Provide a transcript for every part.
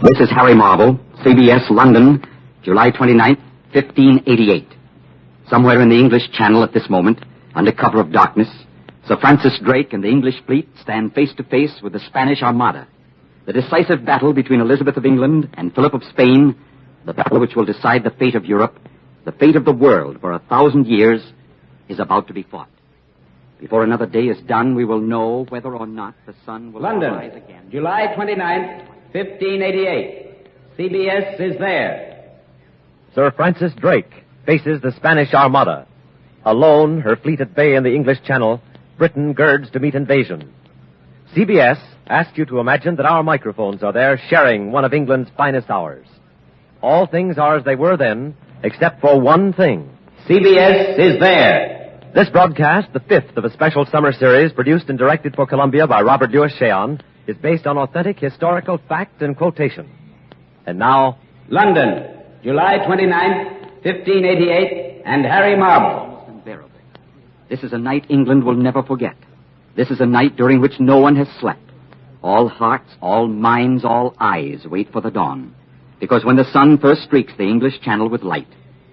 This is Harry Marble, CBS, London, July 29th, 1588. Somewhere in the English Channel at this moment, under cover of darkness, Sir Francis Drake and the English fleet stand face to face with the Spanish Armada. The decisive battle between Elizabeth of England and Philip of Spain, the battle which will decide the fate of Europe, the fate of the world for 1,000 years, is about to be fought. Before another day is done, we will know whether or not the sun will rise again. July 29th, 1588. CBS is there. Sir Francis Drake faces the Spanish Armada. Alone, her fleet at bay in the English Channel, Britain girds to meet invasion. CBS asks you to imagine that our microphones are there sharing one of England's finest hours. All things are as they were then, except for one thing. CBS is there. This broadcast, the fifth of a special summer series produced and directed for Columbia by Robert Louis Cheon, is based on authentic historical fact and quotation. And now, London, July 29th, 1588, and Harry Marble. Almost unbearable. This is a night England will never forget. This is a night during which no one has slept. All hearts, all minds, all eyes wait for the dawn. Because when the sun first streaks the English Channel with light,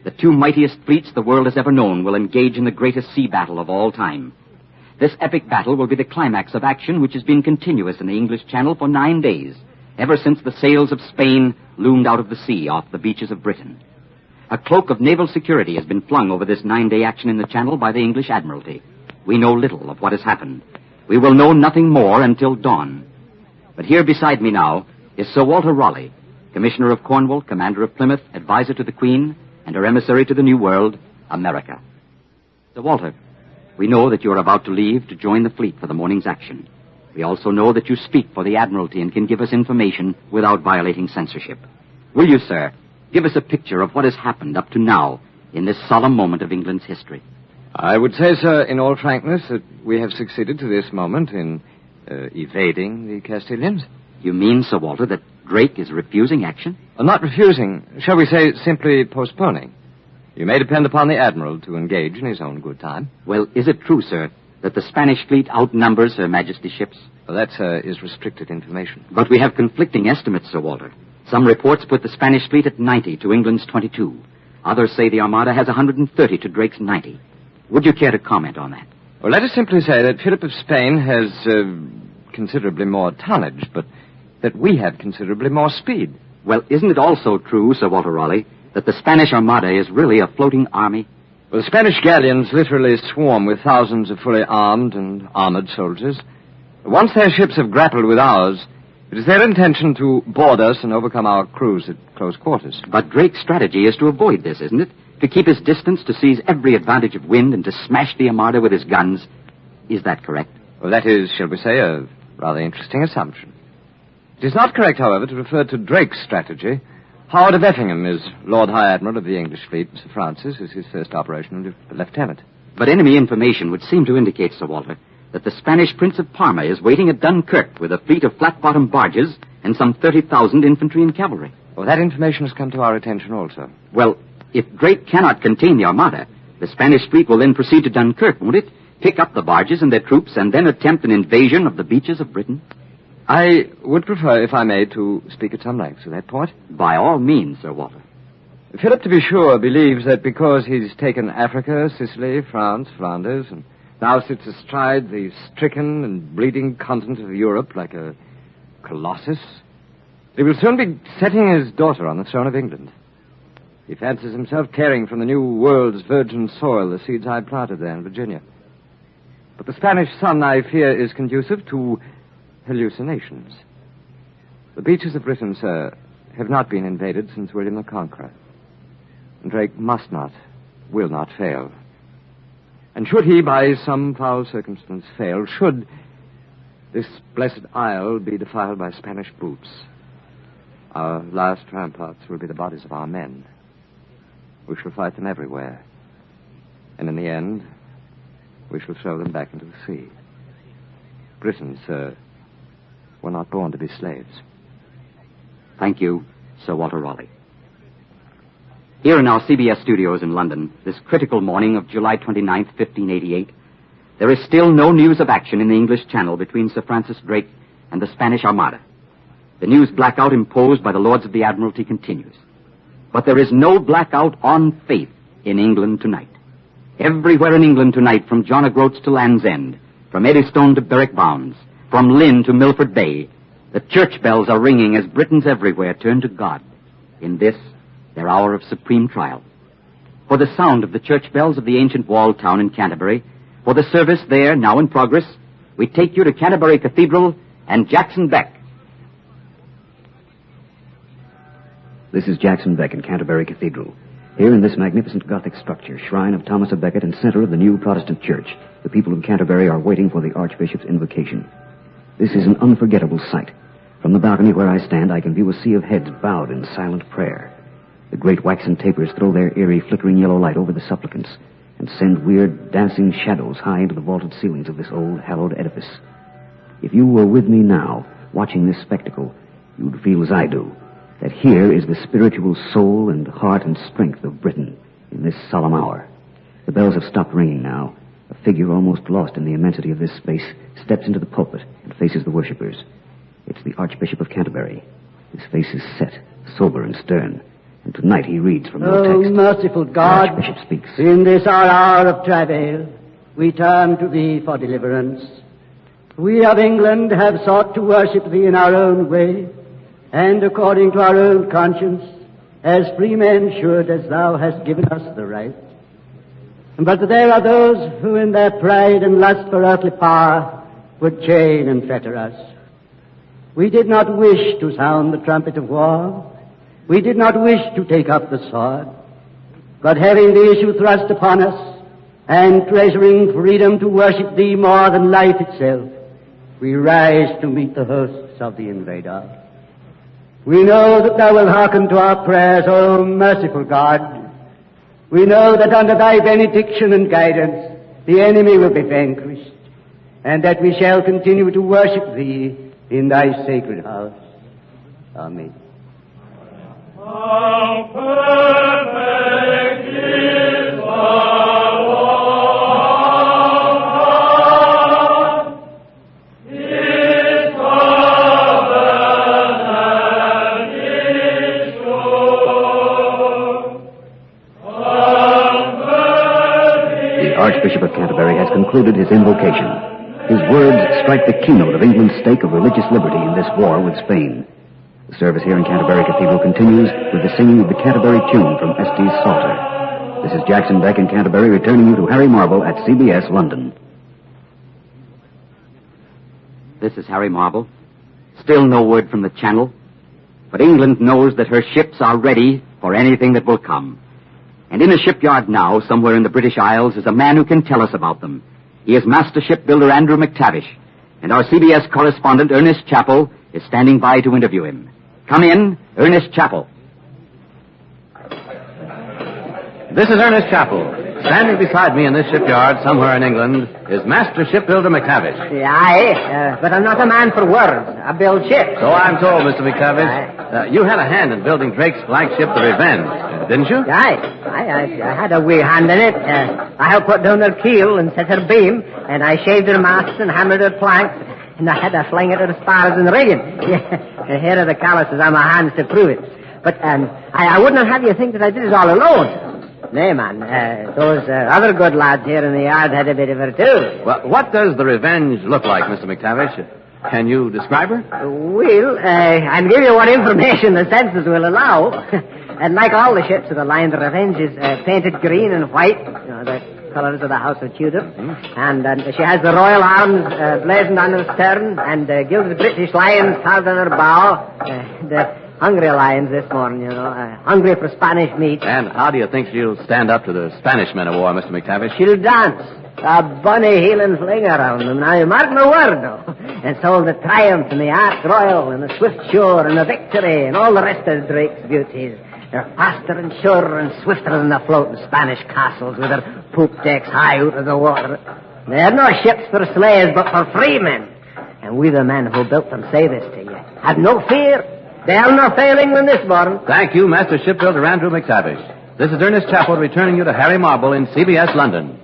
the two mightiest fleets the world has ever known will engage in the greatest sea battle of all time. This epic battle will be the climax of action which has been continuous in the English Channel for 9 days, ever since the sails of Spain loomed out of the sea off the beaches of Britain. A cloak of naval security has been flung over this 9-day action in the Channel by the English Admiralty. We know little of what has happened. We will know nothing more until dawn. But here beside me now is Sir Walter Raleigh, Commissioner of Cornwall, Commander of Plymouth, advisor to the Queen, and her emissary to the New World, America. Sir Walter, we know that you are about to leave to join the fleet for the morning's action. We also know that you speak for the Admiralty and can give us information without violating censorship. Will you, sir, give us a picture of what has happened up to now in this solemn moment of England's history? I would say, sir, in all frankness, that we have succeeded to this moment in evading the Castilians. You mean, Sir Walter, that Drake is refusing action? Not refusing. Shall we say simply postponing? You may depend upon the Admiral to engage in his own good time. Well, is it true, sir, that the Spanish fleet outnumbers Her Majesty's ships? Well, that, sir, is restricted information. But we have conflicting estimates, Sir Walter. Some reports put the Spanish fleet at 90 to England's 22. Others say the Armada has 130 to Drake's 90. Would you care to comment on that? Well, let us simply say that Philip of Spain has considerably more tonnage, but that we have considerably more speed. Well, isn't it also true, Sir Walter Raleigh, that the Spanish Armada is really a floating army? Well, the Spanish galleons literally swarm with thousands of fully armed and armored soldiers. Once their ships have grappled with ours, it is their intention to board us and overcome our crews at close quarters. But Drake's strategy is to avoid this, isn't it? To keep his distance, to seize every advantage of wind, and to smash the Armada with his guns. Is that correct? Well, that is, shall we say, a rather interesting assumption. It is not correct, however, to refer to Drake's strategy. Howard of Effingham is Lord High Admiral of the English fleet. Sir Francis is his first operation lieutenant. But enemy information would seem to indicate, Sir Walter, that the Spanish Prince of Parma is waiting at Dunkirk with a fleet of flat-bottomed barges and some 30,000 infantry and cavalry. Well, that information has come to our attention also. Well, if Drake cannot contain the Armada, the Spanish fleet will then proceed to Dunkirk, won't it? Pick up the barges and their troops and then attempt an invasion of the beaches of Britain? I would prefer, if I may, to speak at some length to that point. By all means, Sir Walter. Philip, to be sure, believes that because he's taken Africa, Sicily, France, Flanders, and now sits astride the stricken and bleeding continent of Europe like a colossus, he will soon be setting his daughter on the throne of England. He fancies himself carrying from the new world's virgin soil the seeds I planted there in Virginia. But the Spanish sun, I fear, is conducive to hallucinations. The beaches of Britain, sir, have not been invaded since William the Conqueror. And Drake must not, will not fail. And should he, by some foul circumstance, fail, should this blessed isle be defiled by Spanish boots, our last ramparts will be the bodies of our men. We shall fight them everywhere. And in the end, we shall throw them back into the sea. Britons, sir, were not born to be slaves. Thank you, Sir Walter Raleigh. Here in our CBS studios in London, this critical morning of July 29th, 1588, there is still no news of action in the English Channel between Sir Francis Drake and the Spanish Armada. The news blackout imposed by the Lords of the Admiralty continues. But there is no blackout on faith in England tonight. Everywhere in England tonight, from John O'Groats to Land's End, from Eddystone to Berwick Bounds, from Lynn to Milford Bay, the church bells are ringing as Britons everywhere turn to God in this, their hour of supreme trial. For the sound of the church bells of the ancient walled town in Canterbury, for the service there, now in progress, we take you to Canterbury Cathedral and Jackson Beck. This is Jackson Beck in Canterbury Cathedral. Here in this magnificent Gothic structure, shrine of Thomas à Becket and center of the new Protestant church, the people of Canterbury are waiting for the Archbishop's invocation. This is an unforgettable sight. From the balcony where I stand, I can view a sea of heads bowed in silent prayer. The great waxen tapers throw their eerie, flickering yellow light over the supplicants and send weird, dancing shadows high into the vaulted ceilings of this old, hallowed edifice. If you were with me now, watching this spectacle, you'd feel as I do, that here is the spiritual soul and heart and strength of Britain in this solemn hour. The bells have stopped ringing now. A figure almost lost in the immensity of this space steps into the pulpit and faces the worshippers. It's the Archbishop of Canterbury. His face is set, sober and stern, and tonight he reads from no text. O merciful God, the Archbishop speaks. In this our hour of travail, we turn to Thee for deliverance. We of England have sought to worship Thee in our own way, and according to our own conscience, as free men should, as Thou hast given us the right. But there are those who in their pride and lust for earthly power would chain and fetter us. We did not wish to sound the trumpet of war. We did not wish to take up the sword. But having the issue thrust upon us, and treasuring freedom to worship Thee more than life itself, we rise to meet the hosts of the invader. We know that Thou wilt hearken to our prayers, O merciful God. We know that under Thy benediction and guidance, the enemy will be vanquished, and that we shall continue to worship Thee in Thy sacred house. Amen. How perfect is the Lord, His covenant is sure. The Archbishop of Canterbury has concluded his invocation. His words strike the keynote of England's stake of religious liberty in this war with Spain. The service here in Canterbury Cathedral continues with the singing of the Canterbury tune from Estes Psalter. This is Jackson Beck in Canterbury, returning you to Harry Marble at CBS, London. This is Harry Marble. Still no word from the Channel. But England knows that her ships are ready for anything that will come. And in a shipyard now, somewhere in the British Isles, is a man who can tell us about them. He is Master Shipbuilder Andrew McTavish. And our CBS correspondent, Ernest Chappell, is standing by to interview him. Come in, Ernest Chappell. This is Ernest Chappell. Standing beside me in this shipyard somewhere in England is Master Shipbuilder McTavish. Aye, but I'm not a man for words. I build ships. So I'm told, Mr. McTavish. You had a hand in building Drake's flagship, the Revenge, didn't you? Aye, I had a wee hand in it. I helped put down her keel and set her beam, and I shaved her masts and hammered her planks, and I had to fling it to the spars and rigging. Here are the calluses on my hands to prove it. But I wouldn't have you think that I did it all alone. Nay, man, those other good lads here in the yard had a bit of her, too. Well, what does the Revenge look like, Mr. McTavish? Can you describe her? Well, I'll give you what information the census will allow. And like all the ships of the line, the Revenge is painted green and white, the colours of the House of Tudor. And she has the royal arms blazoned on her stern, and gilded British lions carved on her bow. The hungry lions this morning, hungry for Spanish meat. And how do you think she'll stand up to the Spanish men of war, Mr. McTavish? She'll dance. A bunny heel and fling around them. Now, you mark my word, though. And so the triumph and the Ark Royal and the Swift Shore and the Victory and all the rest of Drake's beauties. They're faster and surer and swifter than the floating Spanish castles with their poop decks high out of the water. They're no ships for slaves, but for free men. And we, the men who built them, say this to you. Have no fear. They're no failing when this morning. Thank you, Master Shipbuilder Andrew McTavish. This is Ernest Chappell returning you to Harry Marble in CBS London.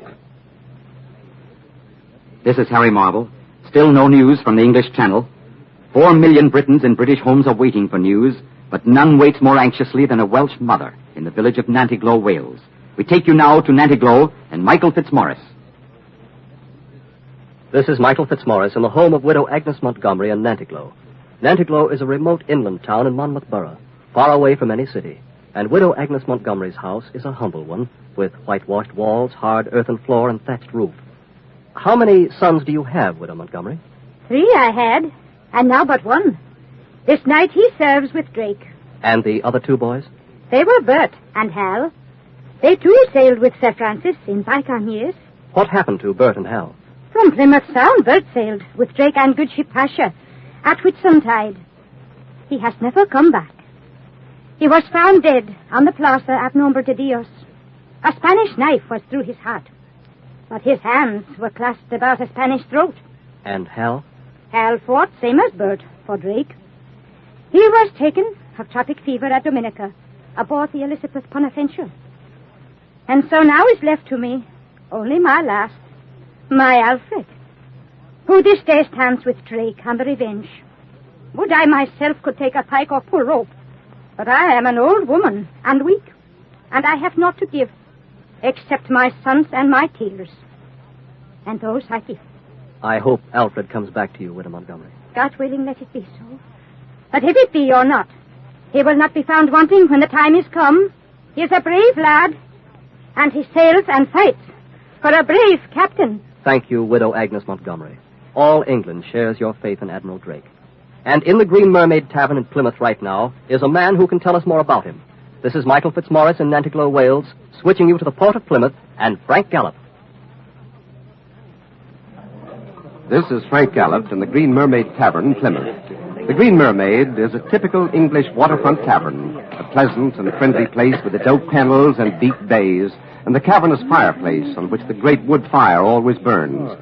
This is Harry Marble. Still no news from the English Channel. 4 million Britons in British homes are waiting for news, but none waits more anxiously than a Welsh mother in the village of Nantiglow, Wales. We take you now to Nantiglow and Michael Fitzmaurice. This is Michael Fitzmaurice in the home of widow Agnes Montgomery in Nantiglow. Nantiglow is a remote inland town in Monmouth Borough, far away from any city. And widow Agnes Montgomery's house is a humble one, with whitewashed walls, hard earthen floor, and thatched roof. How many sons do you have, widow Montgomery? 3 I had, and now but 1. This night he serves with Drake. And the other 2 boys? They were Bert and Hal. They too sailed with Sir Francis in bygone years. What happened to Bert and Hal? From Plymouth Sound, Bert sailed with Drake and good ship Pasha at Whitsuntide. He has never come back. He was found dead on the plaza at Nombre de Dios. A Spanish knife was through his heart, but his hands were clasped about a Spanish throat. And Hal? Hal fought, same as Bert, for Drake. He was taken of tropic fever at Dominica, aboard the Elizabeth Bonaventure. And so now is left to me only my last, my Alfred, who this day stands with Drake on the Revenge. Would I myself could take a pike or pull rope, but I am an old woman and weak, and I have naught to give, except my sons and my tears. And those I give. I hope Alfred comes back to you, widow Montgomery. God willing, let it be so. But if it be or not, he will not be found wanting when the time is come. He is a brave lad, and he sails and fights for a brave captain. Thank you, widow Agnes Montgomery. All England shares your faith in Admiral Drake. And in the Green Mermaid Tavern in Plymouth right now is a man who can tell us more about him. This is Michael Fitzmaurice in Nantiglow, Wales, switching you to the port of Plymouth and Frank Gallop. This is Frank Gallop in the Green Mermaid Tavern in Plymouth. The Green Mermaid is a typical English waterfront tavern, a pleasant and friendly place with its oak panels and deep bays, and the cavernous fireplace on which the great wood fire always burns.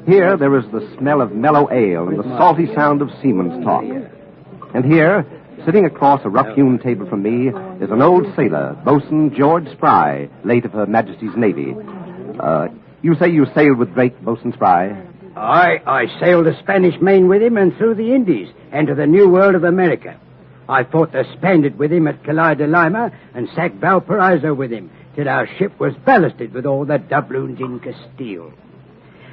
Here there is the smell of mellow ale and the salty sound of seaman's talk. And here, sitting across a rough-hewn table from me, is an old sailor, Boatswain George Spry, late of Her Majesty's Navy. You say you sailed with Drake, Boatswain Spry? I sailed the Spanish Main with him and through the Indies and to the New World of America. I fought the Spaniard with him at Calais de Lima and sacked Valparaiso with him till our ship was ballasted with all the doubloons in Castile.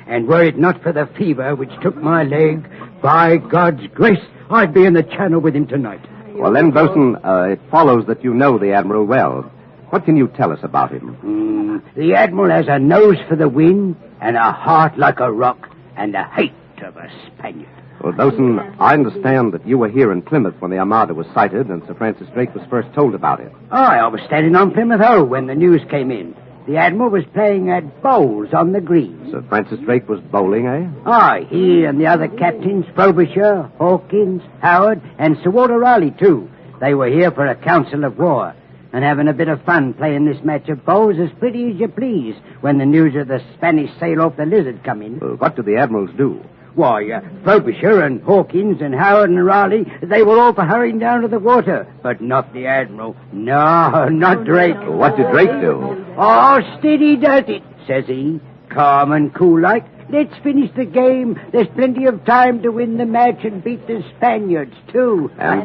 And were it not for the fever which took my leg, by God's grace, I'd be in the Channel with him tonight. Well, then, Boatswain, it follows that you know the Admiral well. What can you tell us about him? The Admiral has a nose for the wind and a heart like a rock and a hate of a Spaniard. Well, Boatswain, I understand that you were here in Plymouth when the Armada was sighted and Sir Francis Drake was first told about it. I was standing on Plymouth Hoe when the news came in. The Admiral was playing at bowls on the green. Sir Francis Drake was bowling, eh? Aye, he and the other captains, Frobisher, Hawkins, Howard, and Sir Walter Raleigh, too. They were here for a council of war and having a bit of fun playing this match of bowls as pretty as you please when the news of the Spanish sail off the Lizard come in. Well, what do the admirals do? Why, Frobisher and Hawkins and Howard and Raleigh, they were all for hurrying down to the water. But not the Admiral. No, not Drake. Well, what did Drake do? Oh, steady does it, says he. Calm and cool like. Let's finish the game. There's plenty of time to win the match and beat the Spaniards, too. And,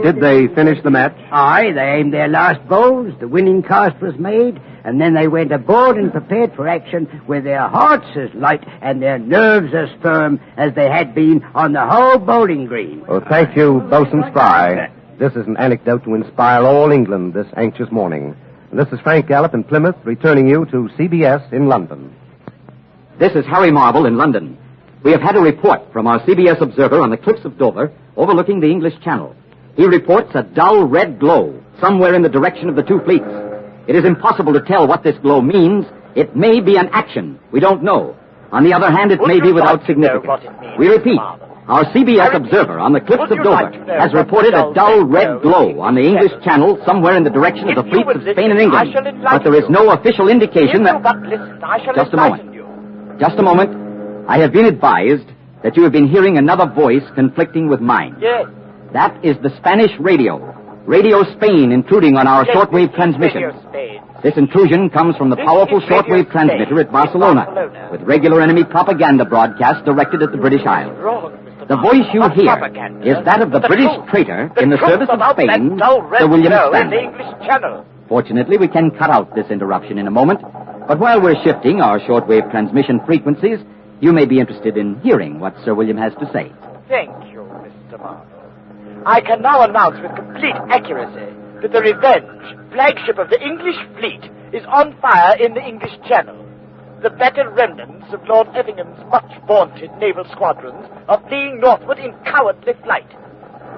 did they finish the match? Aye, they aimed their last bowls, the winning cast was made, and then they went aboard and prepared for action with their hearts as light and their nerves as firm as they had been on the whole bowling green. Well, thank you, Boatswain Spry. This is an anecdote to inspire all England this anxious morning. And this is Frank Gallop in Plymouth, returning you to CBS in London. This is Harry Marble in London. We have had a report from our CBS observer on the cliffs of Dover overlooking the English Channel. He reports a dull red glow somewhere in the direction of the two fleets. It is impossible to tell what this glow means. It may be an action. We don't know. On the other hand, it may be without significance. We repeat, our CBS observer on the cliffs of Dover has reported a dull red glow on the English Channel somewhere in the direction of the fleets of Spain and England. But there is no official indication that... Just a moment. I have been advised that you have been hearing another voice conflicting with mine. Yes. That is the Spanish radio. Radio Spain intruding on our shortwave transmissions. This intrusion comes from the powerful shortwave transmitter at Barcelona, with regular enemy propaganda broadcasts directed at the British Isles. The voice you hear is that of the British traitor in the service of Spain, Sir William Stanley. Fortunately, we can cut out this interruption in a moment, but while we're shifting our shortwave transmission frequencies, you may be interested in hearing what Sir William has to say. Thank you, Mr. Marvel. I can now announce with complete accuracy that the Revenge, flagship of the English fleet, is on fire in the English Channel. The battered remnants of Lord Effingham's much-vaunted naval squadrons are fleeing northward in cowardly flight.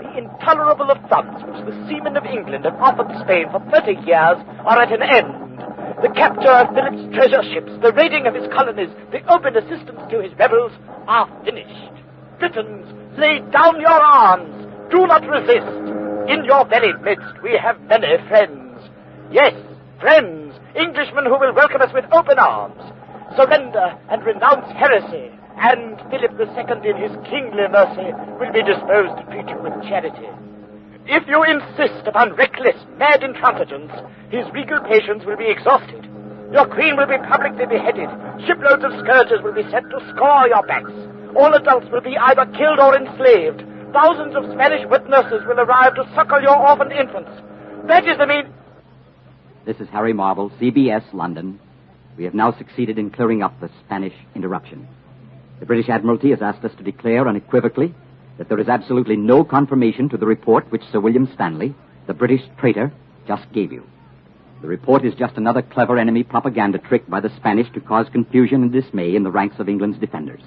The intolerable affronts which the seamen of England have offered Spain for 30 years are at an end. The capture of Philip's treasure ships, the raiding of his colonies, the open assistance to his rebels are finished. Britons, lay down your arms. Do not resist. In your very midst we have many friends. Yes, friends, Englishmen who will welcome us with open arms. Surrender and renounce heresy, and Philip II in his kingly mercy will be disposed to treat you with charity. If you insist upon reckless, mad intransigence, his regal patience will be exhausted. Your queen will be publicly beheaded. Shiploads of scourgers will be sent to scour your backs. All adults will be either killed or enslaved. Thousands of Spanish wet nurses will arrive to suckle your orphaned infants. That is the mean... This is Harry Marble, CBS, London. We have now succeeded in clearing up the Spanish interruption. The British Admiralty has asked us to declare unequivocally that there is absolutely no confirmation to the report which Sir William Stanley, the British traitor, just gave you. The report is just another clever enemy propaganda trick by the Spanish to cause confusion and dismay in the ranks of England's defenders.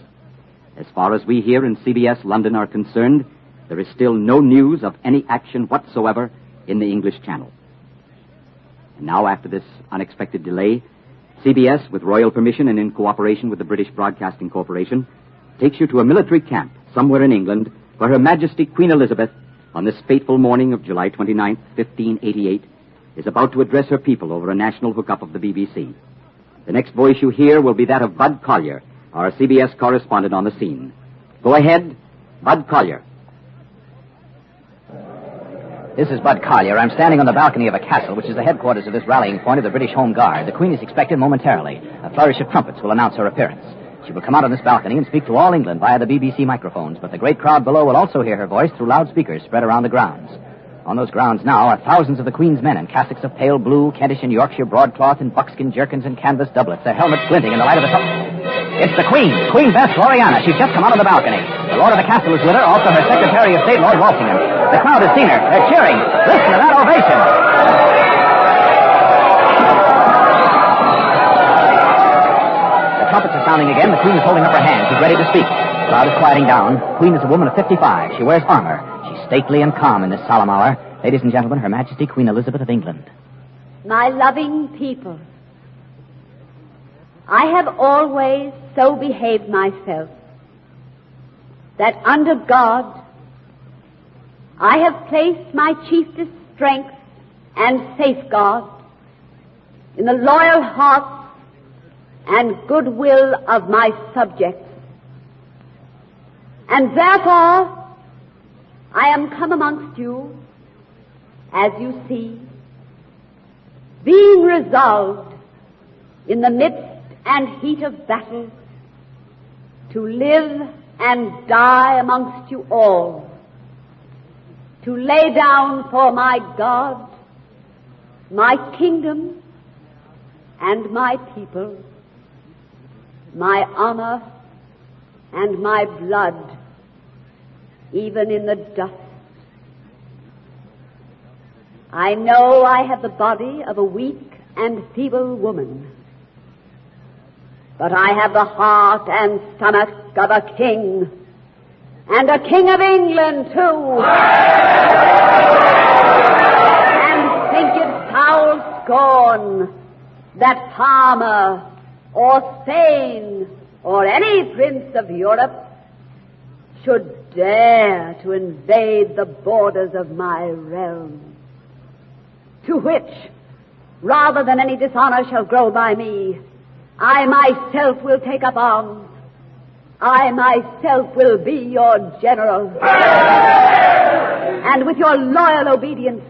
As far as we here in CBS London are concerned, there is still no news of any action whatsoever in the English Channel. And now, after this unexpected delay, CBS, with royal permission and in cooperation with the British Broadcasting Corporation, takes you to a military camp somewhere in England where Her Majesty Queen Elizabeth, on this fateful morning of July 29th, 1588, is about to address her people over a national hookup of the BBC. The next voice you hear will be that of Bud Collyer, our CBS correspondent on the scene. Go ahead, Bud Collyer. This is Bud Collyer. I'm standing on the balcony of a castle, which is the headquarters of this rallying point of the British Home Guard. The Queen is expected momentarily. A flourish of trumpets will announce her appearance. She will come out on this balcony and speak to all England via the BBC microphones, but the great crowd below will also hear her voice through loudspeakers spread around the grounds. On those grounds now are thousands of the Queen's men in cassocks of pale blue, Kentish and Yorkshire broadcloth, and buckskin jerkins and canvas doublets, their helmets glinting in the light of the sun. It's the Queen, Queen Bess Gloriana. She's just come out on the balcony. The Lord of the Castle is with her, also her Secretary of State, Lord Walsingham. The crowd has seen her. They're cheering. Listen to that ovation. The trumpets are sounding again. The Queen is holding up her hand. She's ready to speak. The crowd is quieting down. The Queen is a woman of 55. She wears armor. She's stately and calm in this solemn hour. Ladies and gentlemen, Her Majesty Queen Elizabeth of England. My loving people, I have always so behaved myself that under God I have placed my chiefest strength and safeguard in the loyal hearts and goodwill of my subjects. And therefore I am come amongst you, as you see, being resolved in the midst and heat of battle to live and die amongst you all, to lay down for my God, my kingdom, and my people, my honor and my blood, even in the dust. I know I have the body of a weak and feeble woman, but I have the heart and stomach of a king, and a king of England, too. And think it foul scorn that Parma or Spain or any prince of Europe should dare to invade the borders of my realm, to which, rather than any dishonor shall grow by me, I myself will take up arms. I myself will be your general. And with your loyal obedience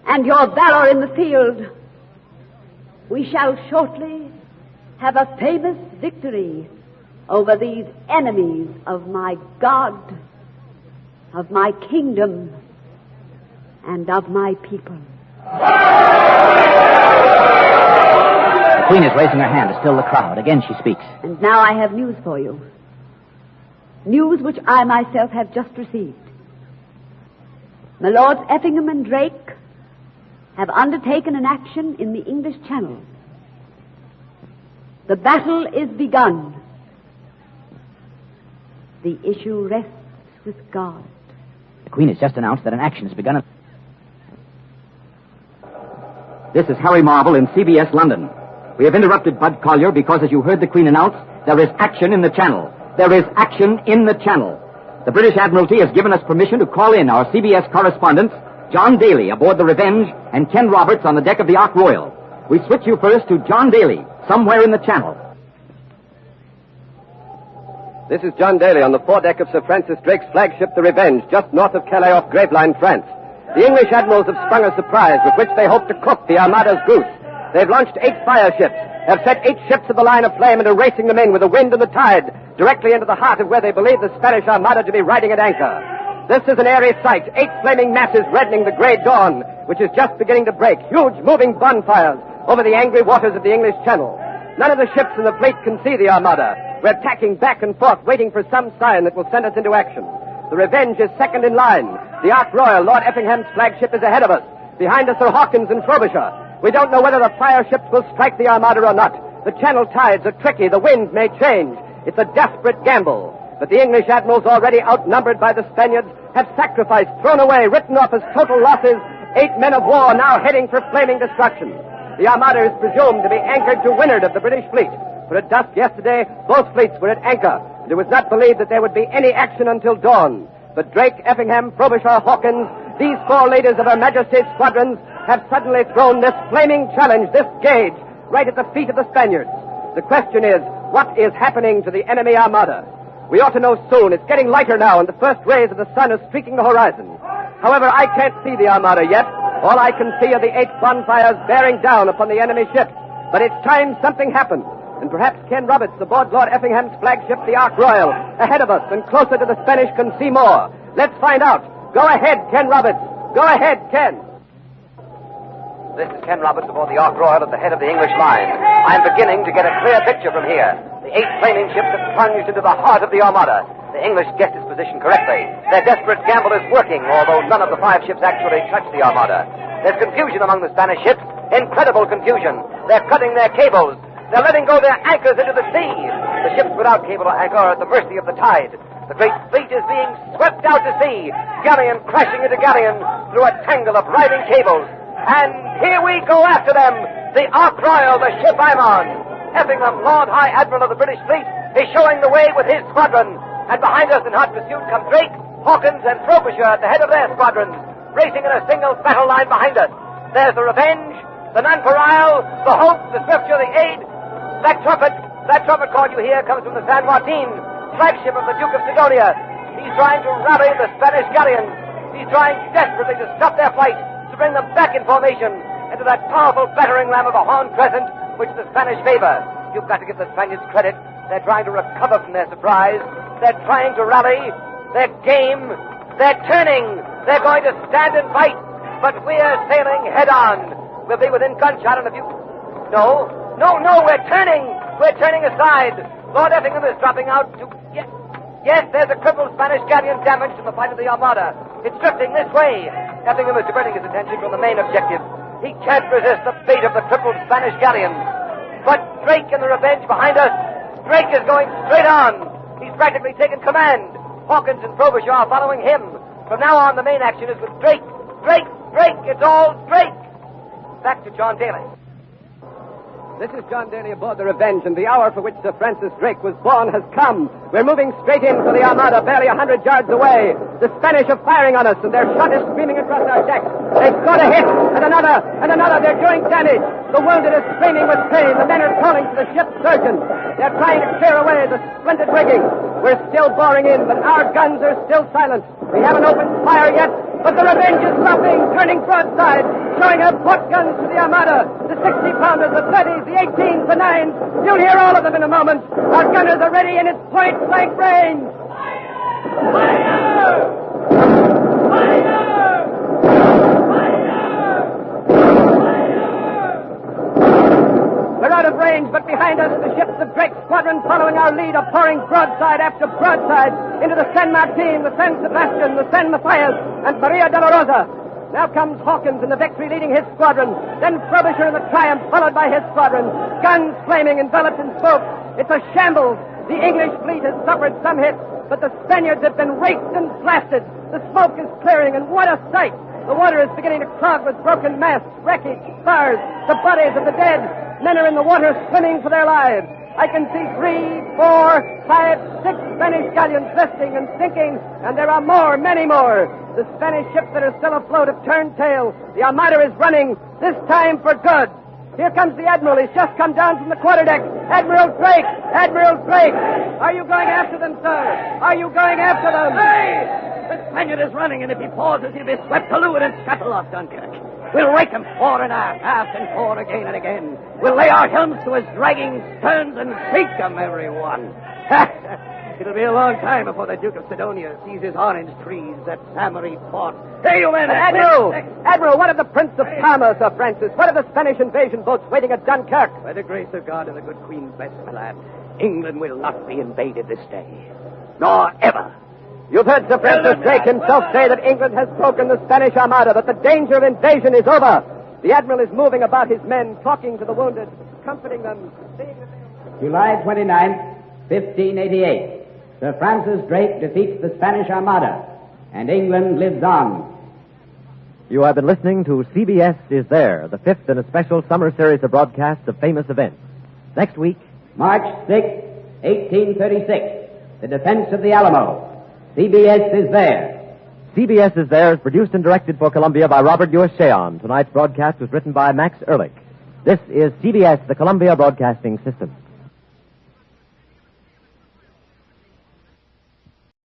and your valor in the field, we shall shortly have a famous victory over these enemies of my God, of my kingdom, and of my people. The Queen is raising her hand to still the crowd. Again she speaks. And now I have news for you. News which I myself have just received. My Lords Effingham and Drake have undertaken an action in the English Channel. The battle is begun. The issue rests with God. The Queen has just announced that an action has begun. This is Harry Marble in CBS London. We have interrupted Bud Collyer because, as you heard the Queen announce, there is action in the Channel. There is action in the Channel. The British Admiralty has given us permission to call in our CBS correspondents, John Daly aboard the Revenge and Ken Roberts on the deck of the Ark Royal. We switch you first to John Daly, somewhere in the Channel. This is John Daly on the foredeck of Sir Francis Drake's flagship, the Revenge, just north of Calais off Gravelines, France. The English admirals have sprung a surprise with which they hope to cook the Armada's goose. They've launched 8 fire ships, have set 8 ships of the line of flame and are racing them in with the wind and the tide directly into the heart of where they believe the Spanish Armada to be riding at anchor. This is an airy sight, 8 flaming masses reddening the grey dawn, which is just beginning to break, huge moving bonfires over the angry waters of the English Channel. None of the ships in the fleet can see the Armada. We're tacking back and forth, waiting for some sign that will send us into action. The Revenge is second in line. The Ark Royal, Lord Effingham's flagship, is ahead of us. Behind us are Hawkins and Frobisher. We don't know whether the fire ships will strike the Armada or not. The Channel tides are tricky. The wind may change. It's a desperate gamble. But the English admirals, already outnumbered by the Spaniards, have sacrificed, thrown away, written off as total losses, 8 men of war now heading for flaming destruction. The Armada is presumed to be anchored to windward of the British fleet. For at dusk yesterday, both fleets were at anchor, and it was not believed that there would be any action until dawn. But Drake, Effingham, Frobisher, Hawkins, these 4 leaders of Her Majesty's squadrons, have suddenly thrown this flaming challenge, this gauge, right at the feet of the Spaniards. The question is, what is happening to the enemy Armada? We ought to know soon. It's getting lighter now, and the first rays of the sun are streaking the horizon. However, I can't see the Armada yet. All I can see are the 8 bonfires bearing down upon the enemy ships. But it's time something happened. And perhaps Ken Roberts, aboard Lord Effingham's flagship, the Ark Royal, ahead of us and closer to the Spanish, can see more. Let's find out. Go ahead, Ken Roberts. Go ahead, Ken. This is Ken Roberts aboard the Ark Royal at the head of the English line. I'm beginning to get a clear picture from here. The 8 flaming ships have plunged into the heart of the Armada. The English guessed its position correctly. Their desperate gamble is working, although none of the 5 ships actually touch the Armada. There's confusion among the Spanish ships. Incredible confusion. They're cutting their cables. They're letting go their anchors into the sea. The ships without cable or anchor are at the mercy of the tide. The great fleet is being swept out to sea, galleon crashing into galleon through a tangle of riding cables. And here we go after them. The Ark Royal, the ship I'm on. Effingham, Lord High Admiral of the British fleet, is showing the way with his squadron. And behind us in hot pursuit come Drake, Hawkins, and Frobisher at the head of their squadrons, racing in a single battle line behind us. There's the Revenge, the Nonpareil, the Hope, the Swifter, the Aid. That trumpet call you hear comes from the San Martin, flagship of the Duke of Sidonia. He's trying to rally the Spanish galleons. He's trying desperately to stop their flight, to bring them back in formation into that powerful battering ram of a horn crescent which the Spanish favor. You've got to give the Spaniards credit. They're trying to recover from their surprise. They're trying to rally. They're game. They're turning. They're going to stand and fight. But we're sailing head on. We'll be within gunshot in a few... No, we're turning. We're turning aside. Lord Effingham is dropping out to... Yes, there's a crippled Spanish galleon damaged in the fight of the Armada. It's drifting this way. Effingham is diverting his attention from the main objective. He can't resist the fate of the crippled Spanish galleon. But Drake and the Revenge behind us. Drake is going straight on. He's practically taken command. Hawkins and Frobisher are following him. From now on, the main action is with Drake. Drake! It's all Drake! Back to John Daly. This is John Daly aboard the Revenge, and the hour for which Sir Francis Drake was born has come. We're moving straight in for the Armada, barely 100 yards away. The Spanish are firing on us, and their shot is screaming across our decks. They've got a hit, and another. They're doing damage. The wounded are screaming with pain. The men are calling for the ship's surgeon. They're trying to clear away the splintered rigging. We're still boring in, but our guns are still silent. We haven't opened fire yet, But the Revenge is luffing, turning broadside, showing her port guns to the Armada, the 60-pounders, the 30s, the 18s, the 9s. You'll hear all of them in a moment. Our gunners are ready in its point-blank range. We're out of range, but behind us the ships of Drake's squadron following our lead are pouring broadside after broadside into the San Martin, the San Sebastian, the San Matthias, and Maria de la Rosa. Now comes Hawkins in the Victory leading his squadron, then Frobisher in the Triumph followed by his squadron, guns flaming, enveloped in smoke. It's a shambles. The English fleet has suffered some hits, but the Spaniards have been raked and blasted. The smoke is clearing, and what a sight! The water is beginning to clog with broken masts, wreckage, spars, the bodies of the dead. Men are in the water swimming for their lives. I can see 3, 4, 5, 6 Spanish galleons listing and sinking, and there are more, many more. The Spanish ships that are still afloat have turned tail. The Armada is running, this time for good. Here comes the Admiral. He's just come down from the quarterdeck. Admiral Drake! Admiral Drake! Are you going after them, sir? Are you going after them? Hey! The Spaniard is running, and if he pauses, he'll be swept to leeward and scuttle off Dunkirk. We'll rake him fore and aft and forward again and again. We'll lay our helms to his dragging sterns and sink them, everyone. It'll be a long time before the Duke of Sidonia sees his orange trees at Samari Port. Hey, you men! Admiral, what of the Prince of Parma, Sir Francis? What of the Spanish invasion boats waiting at Dunkirk? By the grace of God and the good Queen's best, my lad, England will not be invaded this day. Nor ever. You've heard Sir Francis Drake himself say that England has broken the Spanish Armada, that the danger of invasion is over. The Admiral is moving about his men, talking to the wounded, comforting them. July 29, 1588. Sir Francis Drake defeats the Spanish Armada, and England lives on. You have been listening to CBS Is There, the fifth in a special summer series of broadcasts of famous events. Next week, March 6, 1836, the defense of the Alamo. CBS Is There. CBS Is There is produced and directed for Columbia by Robert Ewart Sheon. Tonight's broadcast was written by Max Ehrlich. This is CBS, the Columbia Broadcasting System.